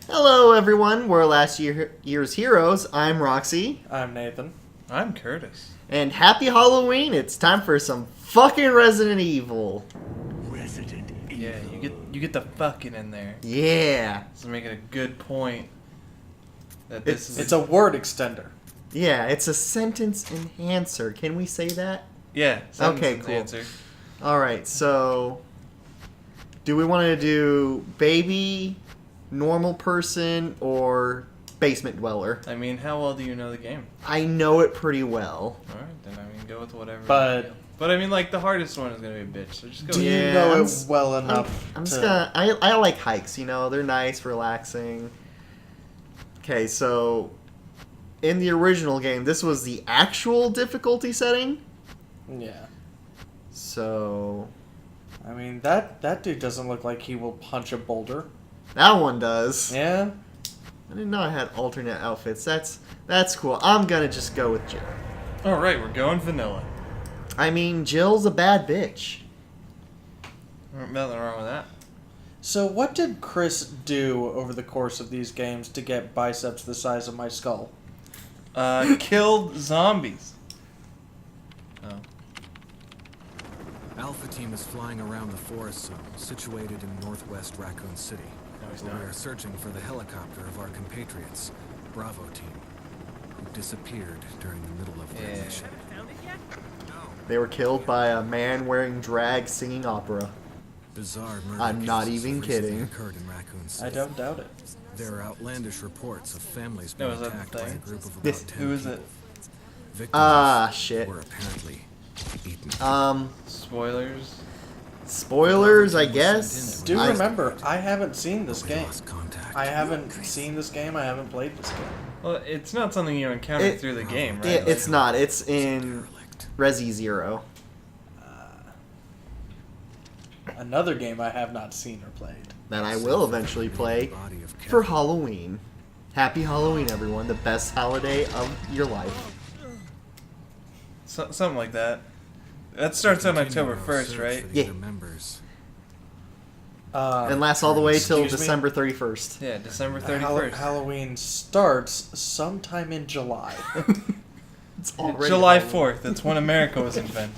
Hello, everyone. We're year's heroes. I'm Roxy. I'm Nathan. I'm Curtis. And happy Halloween. It's time for some fucking Resident Evil. Yeah, you get the fucking in there. Yeah. So making a good point that this is It's a word extender. Yeah, it's a sentence enhancer. Can we say that? yeah. Okay, sentence cool. Answer. Alright, so... do we want to do baby, normal person, or basement dweller? I mean, how well do you know the game? I know it pretty well. All right, then I mean, go with whatever. But- you feel. But I mean, like the hardest one is gonna be a bitch. So just go. Do with you Yeah, know I'm it s- well enough I'm to... just gonna... I like hikes, you know? They're nice, relaxing. Okay, so... in the original game, this was the actual difficulty setting. Yeah. So... I mean, that dude doesn't look like he will punch a boulder. that one does. Yeah? I didn't know I had alternate outfits. That's cool. I'm gonna just go with Jill. All right, we're going vanilla. I mean, Jill's a bad bitch. Nothing wrong with that. So what did Chris do over the course of these games to get biceps the size of my skull? Killed zombies. Oh. Alpha Team is flying around the forest zone, situated in northwest Raccoon City. No, he's We not. are searching for the helicopter of our compatriots, Bravo Team, who disappeared during the middle of their Yeah. mission. They were killed by a man wearing drag singing opera. Bizarre murder I'm not cases even have recently kidding. occurred in Raccoon City. I don't doubt it. There are outlandish reports of families No, being is that the attacked by a thing? group of Yes. about 10 Who is people. it? Victims Ah, shit. were apparently eaten. Spoilers. Spoilers, I guess. Do I- remember, I haven't seen this We game. lost contact. I haven't seen this game. I haven't played this game. Well, it's not something you encounter It- through the game, right? Yeah, it's not. It's in Derelict. Resi Zero. Another game I have not seen or played. That I will eventually play Body of for Kevin. Halloween. Happy Halloween, everyone. The best holiday of your life. Something like that. That starts on Continue October our 1st, search right? for the Yeah. other members. And lasts all the way till excuse me? December 31st. Yeah, December Hall- 31st. Halloween starts sometime in July. It's already July Halloween. 4th. That's when America was invented.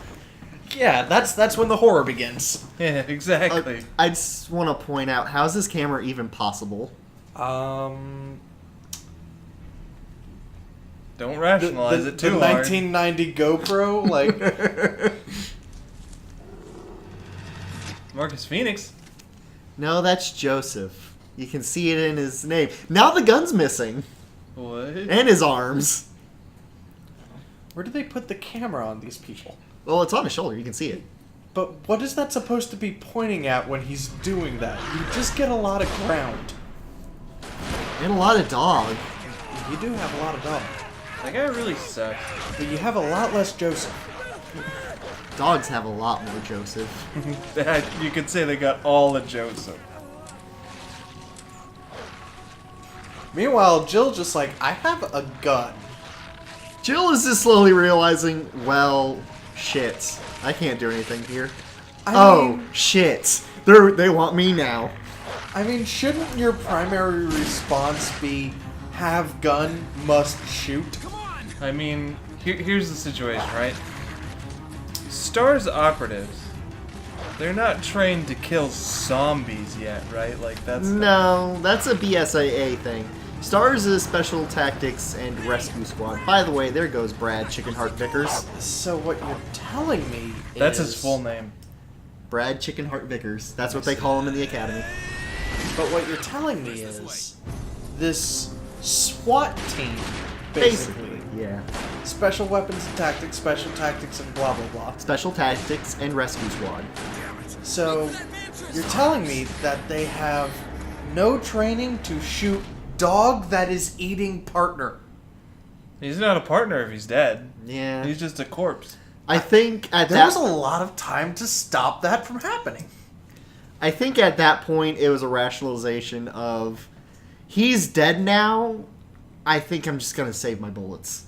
Yeah, that's when the horror begins. Yeah, exactly. I just want to point out, how is this camera even possible? Um, Don't rationalize it too the hard. 1990 GoPro, like Marcus Phoenix. No, that's Joseph. You can see it in his name. Now the gun's missing. What? And his arms. where do they put the camera on these people? Well, it's on his shoulder. You can see it. But what is that supposed to be pointing at when he's doing that? You just get a lot of ground. And a lot of dog. You do have a lot of dog, That guy really sucks. but you have a lot less Joseph. Dogs have a lot more Joseph. You could say they got all the Joseph. Meanwhile, Jill just like, I have a gun. Jill is just slowly realizing, well, shit. I can't do anything here. I mean, Shit. They want me now. I mean, shouldn't your primary response be have gun, must shoot? I mean, here's the situation, right? STARS operatives, they're not trained to kill zombies yet, right? Like, that's... No, that's a BSAA thing. STARS is Special Tactics and Rescue Squad. By the way, there goes Brad Chickenheart Vickers. So what you're telling me That's is... his full name. Brad Chickenheart Vickers. That's what they call him in the academy. But what you're telling me is this SWAT team, Basically, yeah. special weapons and tactics, and blah blah blah. Special Tactics and Rescue Squad. So you're telling me that they have no training to shoot dog that is eating partner. He's not a partner if he's dead. Yeah. He's just a corpse. I think at There that was a lot of time to stop that from happening. I think at that point it was a rationalization of he's dead now. I think I'm just gonna save my bullets.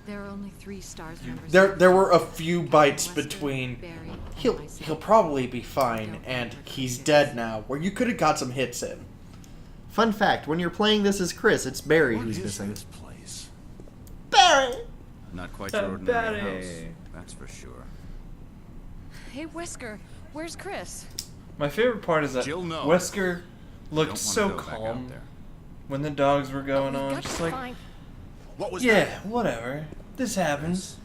There are only 3 stars members. There were a few bites Wester, between Barry, he'll myself. probably be fine and he's dead now, where you could have got some hits in. Fun fact, when you're playing this as Chris, it's Barry What who's is missing. this place? Barry! Not quite The your ordinary Betty. house, that's for sure. Hey, Whisker, where's Chris? My favorite part is that Jill, no. Wesker Don't looked wanna so go back out calm there. when the dogs were going We've on. got Just to like, find- What was yeah, that? whatever. This happens.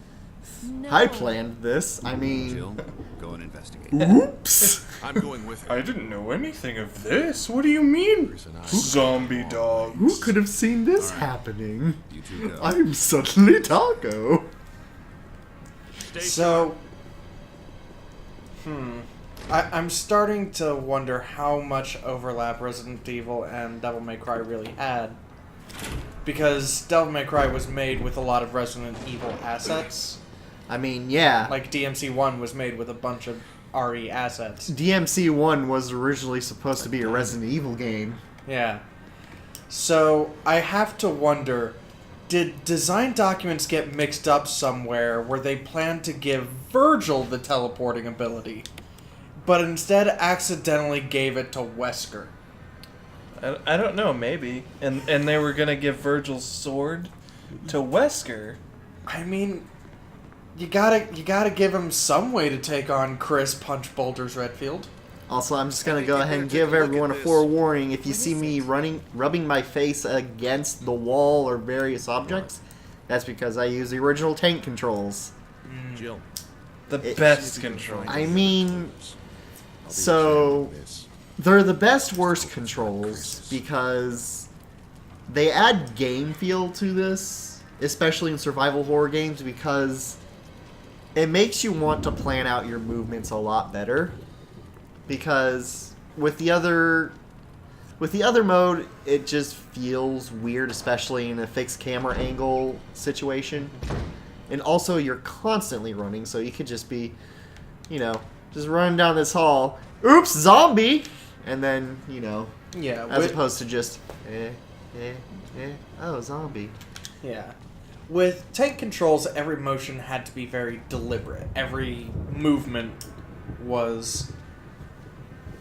No. I planned this. I mean, Jill, go and investigate. oops. I'm going with her. I didn't know anything of this. What do you mean? Chris and I- Zombie dogs. Who could have seen this happening? You two go. I'm suddenly Taco. Stay So, I'm starting to wonder how much overlap Resident Evil and Devil May Cry really had. Because Devil May Cry was made with a lot of Resident Evil assets. I mean, yeah. Like DMC1 was made with a bunch of RE assets. DMC1 was originally supposed to be a Resident Evil game. Yeah. So, I have to wonder, did design documents get mixed up somewhere where they planned to give Virgil the teleporting ability, but instead accidentally gave it to Wesker? I don't know, maybe. And they were gonna give Virgil's sword to Wesker. I mean, you gotta give him some way to take on Chris Punch Boulders Redfield. Also, I'm just gonna think go you ahead and better take give a look everyone a at this. forewarning. If you What see is me it? rubbing my face against the wall or various objects, that's because I use the original tank controls. Jill. The It- best control. I mean, I'll be so- ashamed of this. they're the best worst controls because they add game feel to this, especially in survival horror games, because it makes you want to plan out your movements a lot better. Because with the other mode, it just feels weird, especially in a fixed camera angle situation. And also, you're constantly running, so you could just be, just running down this hall. Oops, zombie! And then, Yeah, as opposed to just, oh, zombie. yeah. With tank controls, every motion had to be very deliberate. Every movement was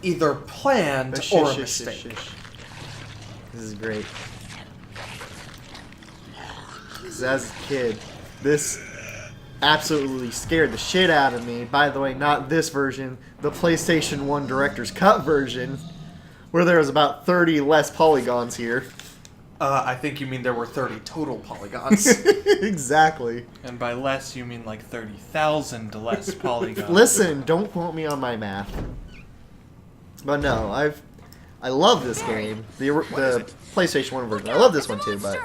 either planned or a mistake. This is great. 'Cause as a kid, this absolutely scared the shit out of me. By the way, not this version, the PlayStation 1 Director's Cut version, where there was about 30 less polygons here. I think you mean there were 30 total polygons. Exactly. And by less, you mean like 30,000 less polygons. Listen, don't quote me on my math. But no, I love this game. The PlayStation 1 version. I love this one too, but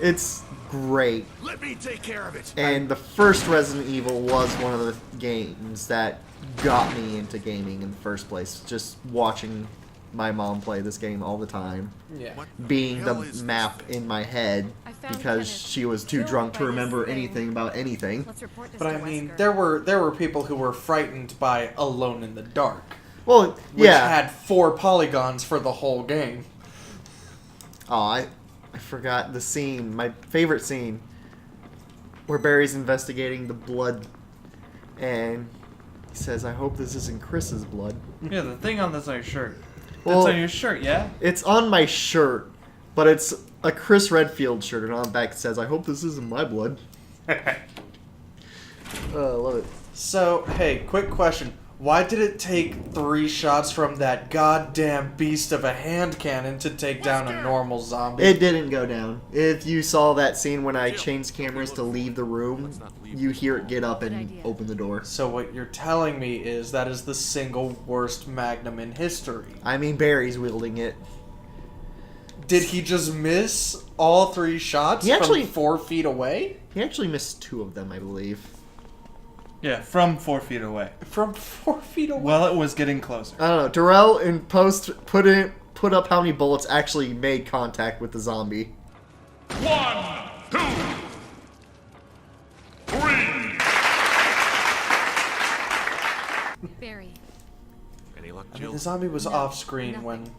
it's great. Let me take care of it. And the first Resident Evil was one of the games that got me into gaming in the first place. Just watching my mom play this game all the time. Yeah. What Being the hell is map this? in my head I found because Kenneth she was too killed drunk by to this remember thing. anything about anything. Let's report this But to I mean, Wesker. there were people who were frightened by Alone in the Dark, Well, which yeah. had 4 polygons for the whole game. Oh, I forgot the scene. My favorite scene where Barry's investigating the blood and he says, I hope this isn't Chris's blood. Yeah, the thing on this on your shirt. Well- That's on your shirt, yeah? It's on my shirt, but it's a Chris Redfield shirt, and on the back it says, I hope this isn't my blood. I love it. So, hey, quick question. Why did it take 3 shots from that goddamn beast of a hand cannon to take down a normal zombie? It didn't go down. If you saw that scene when I changed cameras to leave the room, you hear it get up and idea. open the door. So what you're telling me is that is the single worst Magnum in history. I mean, Barry's wielding it. Did he just miss all 3 shots He actually- from 4 feet away? He actually missed 2 of them, I believe. Yeah, from 4 feet away. From 4 feet away? Well, it was getting closer. I don't know. Darrell in post put up how many bullets actually made contact with the zombie. 1, 2, 3. Barry, Any luck, I mean, Jill? the zombie was No, off screen nothing. when...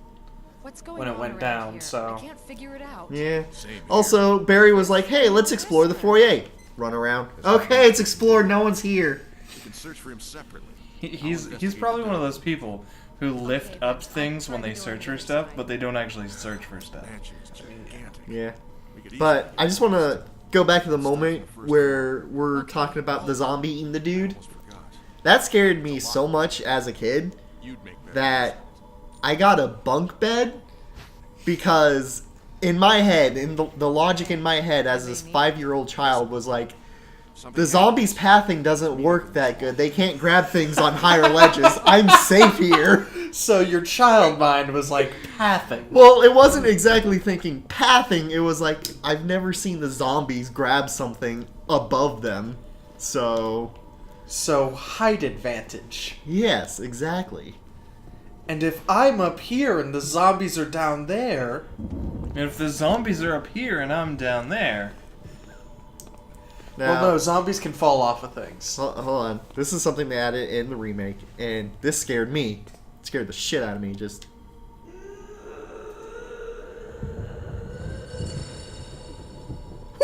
what's going When it on went around down, here? so- I can't figure it out. Yeah. Same here. Also, Barry was like, "Hey, let's explore the foyer." Run around. Okay, it's explored. No one's here. You can search for him separately. He's probably one of those people who lift up things when they search for stuff, but they don't actually search for stuff. Yeah. But I just want to go back to the moment where we're talking about the zombie eating the dude. That scared me so much as a kid that I got a bunk bed because in my head, in the logic in my head as this 5-year-old child was like, the zombies' pathing doesn't work that good. They can't grab things on higher ledges. I'm safe here. So your child mind was like pathing. Well, it wasn't exactly thinking pathing. It was like, I've never seen the zombies grab something above them. So, height advantage. yes, exactly. And if I'm up here and the zombies are down there... And if the zombies are up here and I'm down there... Now, Well, no, zombies can fall off of things. hold on. This is something they added in the remake, and this scared me. It scared the shit out of me. Just...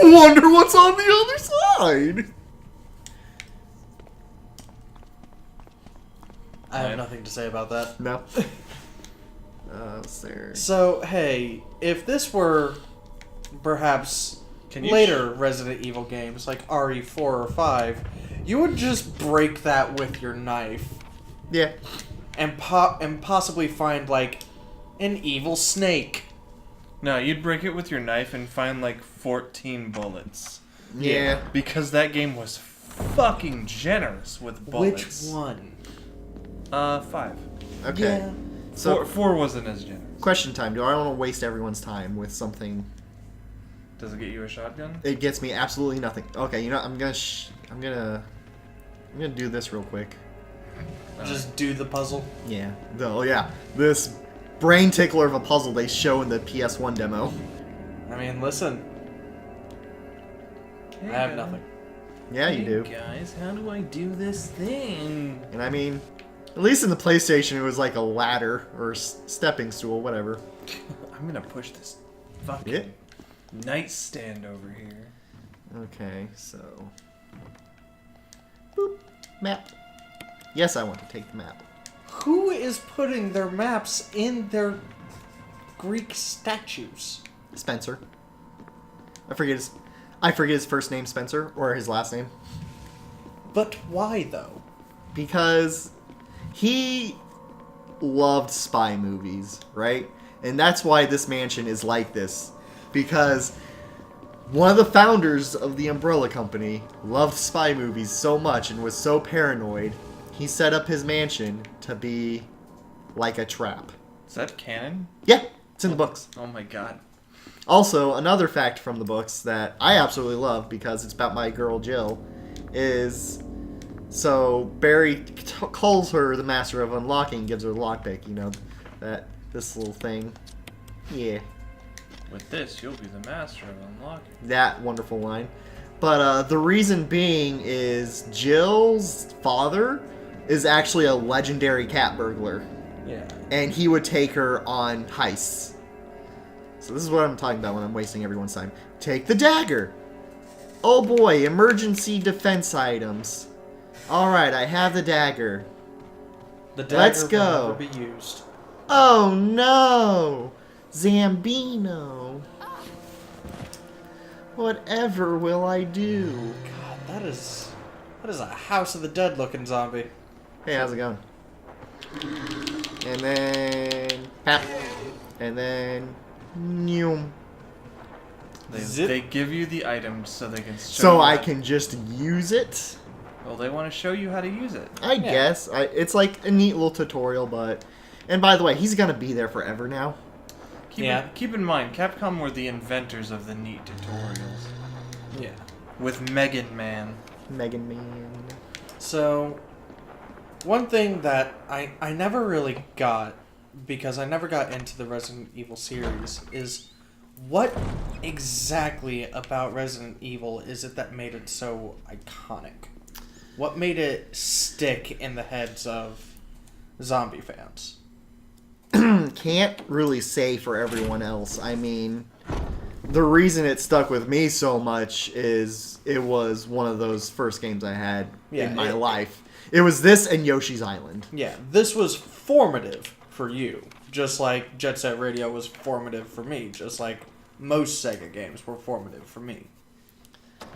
Wonder what's on the other side! I have nothing to say about that. No. There. So, hey, if this were perhaps Can you later Resident Evil games, like RE4 or 5, you would just break that with your knife Yeah. and possibly find, like, an evil snake. No, you'd break it with your knife and find like 14 bullets. Yeah. Because that game was fucking generous with bullets. Which one? 5. Okay. Yeah. So, Four wasn't as generous. question time. Do I want to waste everyone's time with something? Does it get you a shotgun? It gets me absolutely nothing. Okay, you know, I'm gonna do this real quick. Just do the puzzle. Yeah. Oh yeah. This brain tickler of a puzzle they show in the PS1 demo. I mean, listen, I have nothing. Yeah, you do. Guys, how do I do this thing? And I mean, at least in the PlayStation, it was like a ladder or stepping stool, whatever. I'm gonna push this fucking Yeah. nightstand over here. Okay, so. Boop. Map. Yes, I want to take the map. Who is putting their maps in their Greek statues? Spencer. I forget his first name, Spencer, or his last name. But why, though? Because he loved spy movies, right? And that's why this mansion is like this. Because one of the founders of the Umbrella Company loved spy movies so much and was so paranoid, he set up his mansion to be like a trap. Is that canon? Yeah, it's in the books. Oh my god. Also, another fact from the books that I absolutely love because it's about my girl Jill is... So, Barry calls her the master of unlocking, gives her the lockpick, you know, this little thing. Yeah, With this, you'll be the master of unlocking. that wonderful line. But the reason being is Jill's father is actually a legendary cat burglar. Yeah. And he would take her on heists. So this is what I'm talking about when I'm wasting everyone's time. Take the dagger. Oh boy, emergency defense items. Alright, I have the dagger. The dagger Let's will go. never be used. Oh no! Zambino. Whatever will I do? God, that is a House of the Dead looking zombie. Hey, how's it going? And then... Pap. And then... Noom. Zip. They give you the items so they can show So you I how- can just use it? Well, they want to show you how to use it. I guess. It's like a neat little tutorial, but... And by the way, he's gonna be there forever now. Keep in mind, Capcom were the inventors of the neat tutorials. Yeah. With Megan Man. Megan Man. So, one thing that I never really got, because I never got into the Resident Evil series, is what exactly about Resident Evil is it that made it so iconic? What made it stick in the heads of zombie fans? Can't really say for everyone else. I mean, the reason it stuck with me so much is it was one of those first games I had in my life. It was this and Yoshi's Island. Yeah, this was formative for you, just like Jet Set Radio was formative for me, just like most Sega games were formative for me.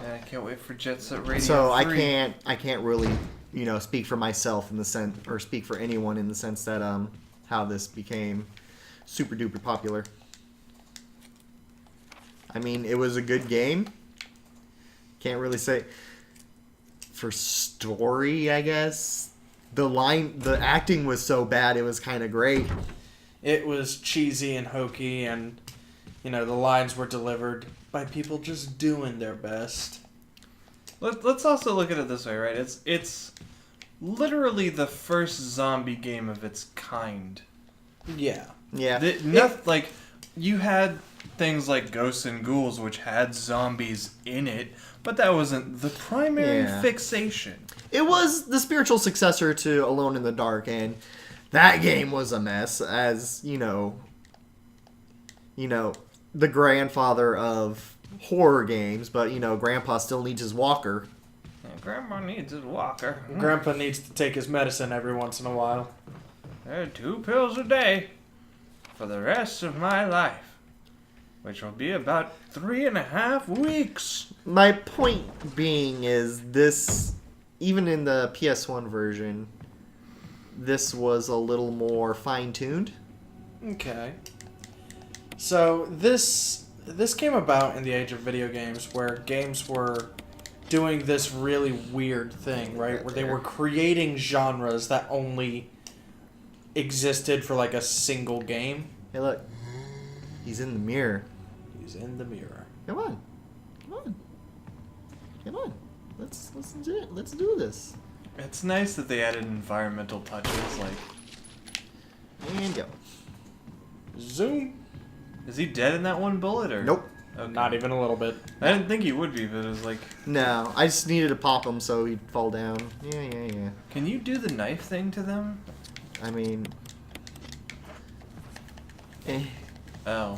Yeah, I can't wait for Jet Set Radio. So 3. I can't really, speak for myself in the sense, or speak for anyone in the sense that how this became super duper popular. I mean, it was a good game. Can't really say for story, I guess. The acting was so bad, it was kind of great. It was cheesy and hokey, and the lines were delivered by people just doing their best. Let's also look at it this way, right? It's literally the first zombie game of its kind. Yeah. Yeah. Like, you had things like Ghosts and Ghouls, which had zombies in it, but that wasn't the primary Yeah. fixation. It was the spiritual successor to Alone in the Dark, and that game was a mess, as, the grandfather of horror games, but, Grandpa still needs his walker. Yeah, Grandma needs his walker. Grandpa needs to take his medicine every once in a while. There are 2 pills a day for the rest of my life, which will be about 3.5 weeks. My point being is this, even in the PS1 version, this was a little more fine-tuned. Okay. So this came about in the age of video games, where games were doing this really weird thing, right? Where they were creating genres that only existed for like a single game. Hey, look. He's in the mirror. He's in the mirror. Come on. Come on. Come on. Let's do it. Let's do this. It's nice that they added environmental touches, like... And go. Zoom. Is he dead in that one bullet, or...? Nope. Okay. Not even a little bit. I didn't think he would be, but it was like... No, I just needed to pop him so he'd fall down. Yeah. Can you do the knife thing to them? I mean... Oh.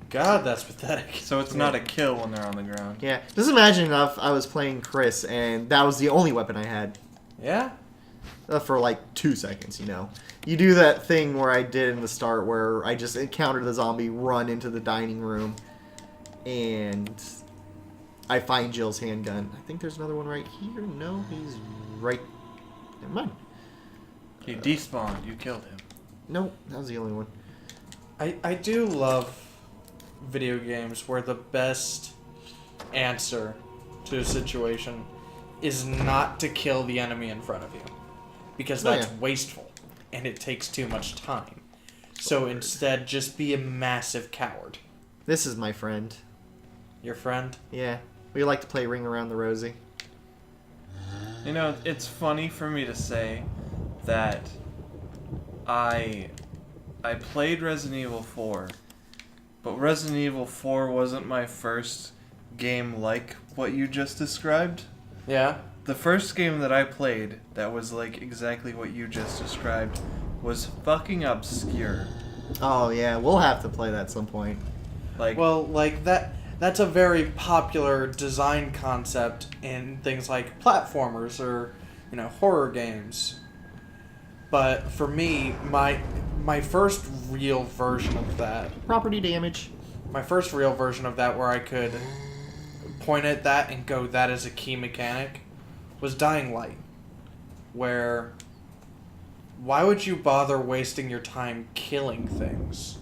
God, that's pathetic. So it's not a kill when they're on the ground. Yeah. Just imagine if I was playing Chris and that was the only weapon I had. Yeah. For like 2 seconds, You do that thing where I did in the start where I just encountered the zombie, run into the dining room, and I find Jill's handgun. I think there's another one right here. No, he's right... Never mind. He despawned. You killed him. No, that was the only one. I do love video games where the best answer to a situation is not to kill the enemy in front of you, because Oh, that's yeah. wasteful and it takes too much time. So instead, just be a massive coward. This is my friend. Your friend? Yeah. We like to play Ring Around the Rosie. It's funny for me to say that I played Resident Evil 4, but Resident Evil 4 wasn't my first game like what you just described. Yeah. The first game that I played that was like exactly what you just described was fucking obscure. Oh, yeah. We'll have to play that at some point. Like, Well, like that's a very popular design concept in things like platformers or, horror games. But for me, my first real version of that, Property damage. where I could point at that and go, that is a key mechanic, was Dying Light. Where, why would you bother wasting your time killing things?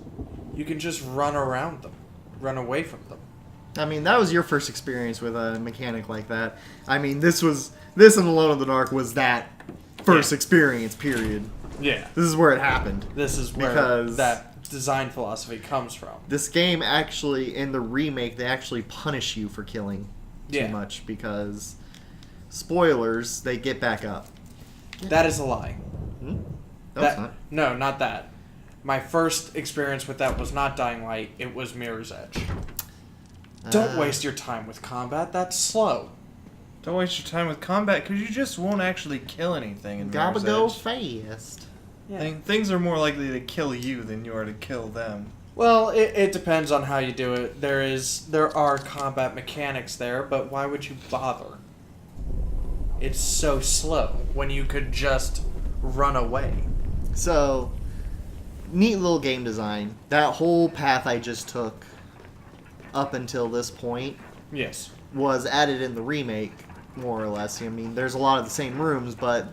You can just run around them, run away from them. I mean, that was your first experience with a mechanic like that. I mean, this and Alone in the Dark was that first experience, period. Yeah. This is where it happened. This is where Because- that design philosophy comes from. This game actually, in the remake, they actually punish you for killing too Yeah. much because, spoilers, they get back up. That is a lie. No, it's not. No, not that. My first experience with that was not Dying Light, it was Mirror's Edge. Don't waste your time with combat, that's slow. don't waste your time with combat because you just won't actually kill anything in Gotta Mirror's go Edge. fast. Things are more likely to kill you than you are to kill them. Well, it depends on how you do it. There are combat mechanics there, but why would you bother? it's so slow when you could just run away. So, neat little game design. That whole path I just took up until this point Yes. was added in the remake, more or less. I mean, there's a lot of the same rooms, but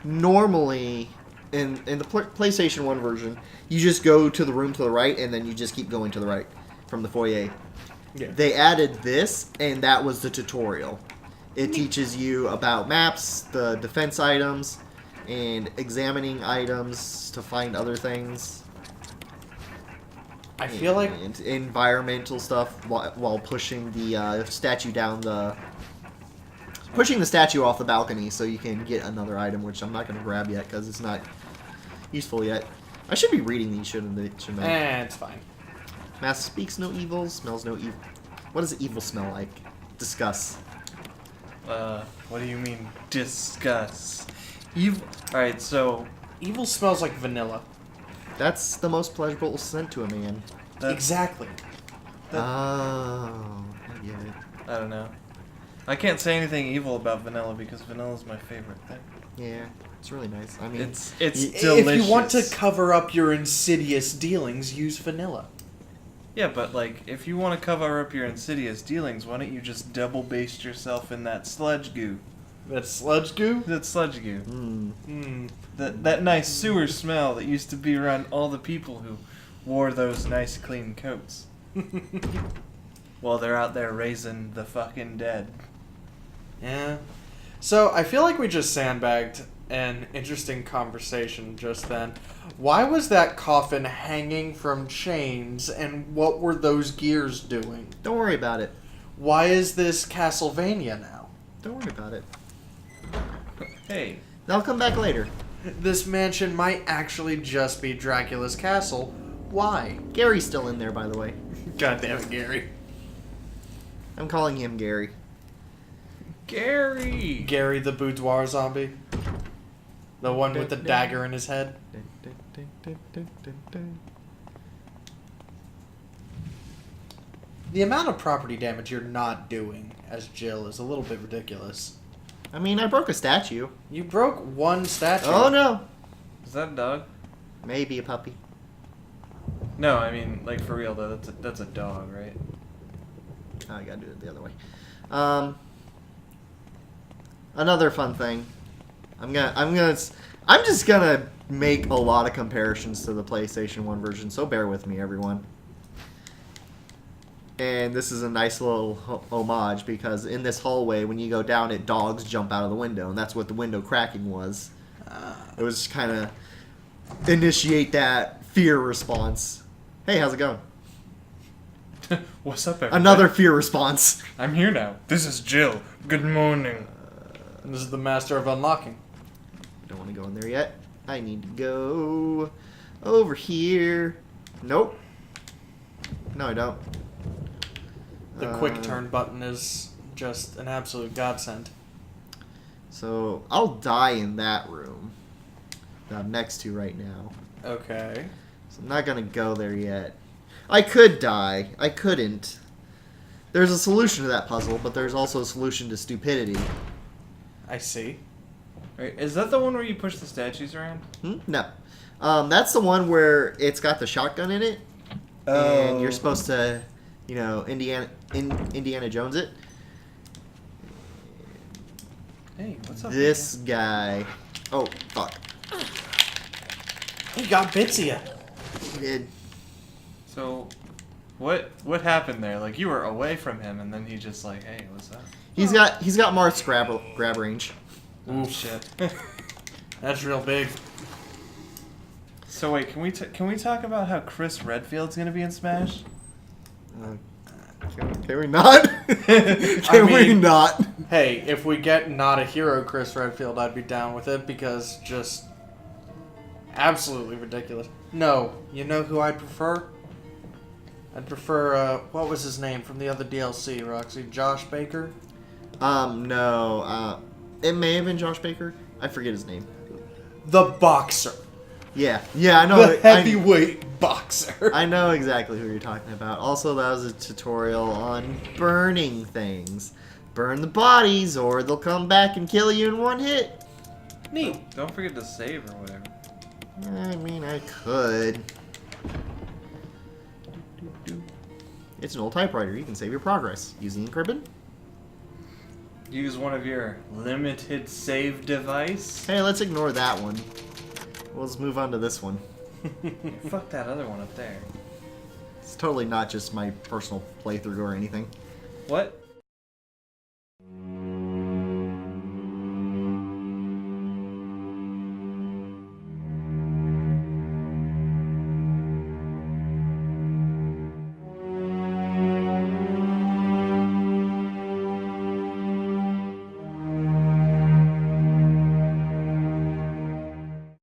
normally in the PlayStation 1 version, you just go to the room to the right and then you just keep going to the right from the foyer. Yeah. They added this, and that was the tutorial. It teaches you about maps, the defense items, and examining items to find other things. I feel like And environmental stuff while pushing the statue down the... Pushing the statue off the balcony so you can get another item, which I'm not going to grab yet because it's not useful yet. I should be reading these, shouldn't I? it's fine. Master speaks no evil, smells no evil. What does evil smell like? Discuss. What do you mean, discuss? Evil. Alright, so. Evil smells like vanilla. That's the most pleasurable scent to a man. Exactly. Oh, I get it. I don't know. I can't say anything evil about vanilla because vanilla is my favorite thing. Yeah, it's really nice. I mean, It's If delicious. you want to cover up your insidious dealings, use vanilla. Yeah, but like, if you want to cover up your insidious dealings, why don't you just double baste yourself in that sludge goo? That sludge goo? That sludge goo. Mm. That nice sewer smell that used to be around all the people who wore those nice clean coats. While they're out there raising the fucking dead. Yeah. So, I feel like we just sandbagged an interesting conversation just then. Why was that coffin hanging from chains, and what were those gears doing? don't worry about it. Why is this Castlevania now? Don't worry about it. Hey, They'll come back later. This mansion might actually just be Dracula's castle. Why? Gary's still in there, by the way. God damn it, Gary. I'm calling him Gary. Gary! Gary the boudoir zombie? The one with the dagger in his head? The amount of property damage you're not doing as Jill is a little bit ridiculous. I mean, I broke a statue. You broke one statue. Oh no! Is that a dog? Maybe a puppy. No, I mean, like, for real, though, that's a dog, right? Oh, I gotta do it the other way. Another fun thing. I'm just gonna make a lot of comparisons to the PlayStation 1 version, so bear with me, everyone. And this is a nice little homage because in this hallway, when you go down it, dogs jump out of the window, and that's what the window cracking was. It was kind of initiate that fear response. Hey, how's it going? What's up, everybody? Another fear response. I'm here now. This is Jill. Good morning. This is the master of unlocking. Don't want to go in there yet. I need to go over here. Nope. No, I don't. The quick turn button is just an absolute godsend. So I'll die in that room that I'm next to right now. Okay. So I'm not gonna go there yet. I could die. I couldn't. There's a solution to that puzzle, but there's also a solution to stupidity. I see. Wait, is that the one where you push the statues around? No. That's the one where it's got the shotgun in it, and you're supposed to, Indiana Jones it. Hey, what's up? This guy. Oh, fuck. He got Bitsia. He did. So, what happened there? Like, you were away from him, and then he just like, hey, what's up? He's got Marth's grab range. Oh shit. That's real big. So wait, can we talk about how Chris Redfield's gonna be in Smash? Can we not? Can we mean- not? Hey, if we get not a hero Chris Redfield, I'd be down with it because just absolutely ridiculous. No, you know who I'd prefer? I'd prefer, what was his name from the other DLC, Roxy? Josh Baker? No. It may have been Josh Baker. I forget his name. The boxer. Yeah, I know. The heavyweight boxer. I know exactly who you're talking about. Also, that was a tutorial on burning things. burn the bodies, or they'll come back and kill you in one hit. Neat. Don't forget to save or whatever. I mean, I could. It's an old typewriter. You can save your progress using ink ribbon. Use one of your limited save device. Hey, let's ignore that one. We'll just move on to this one. Fuck that other one up there. It's totally not just my personal playthrough or anything. What?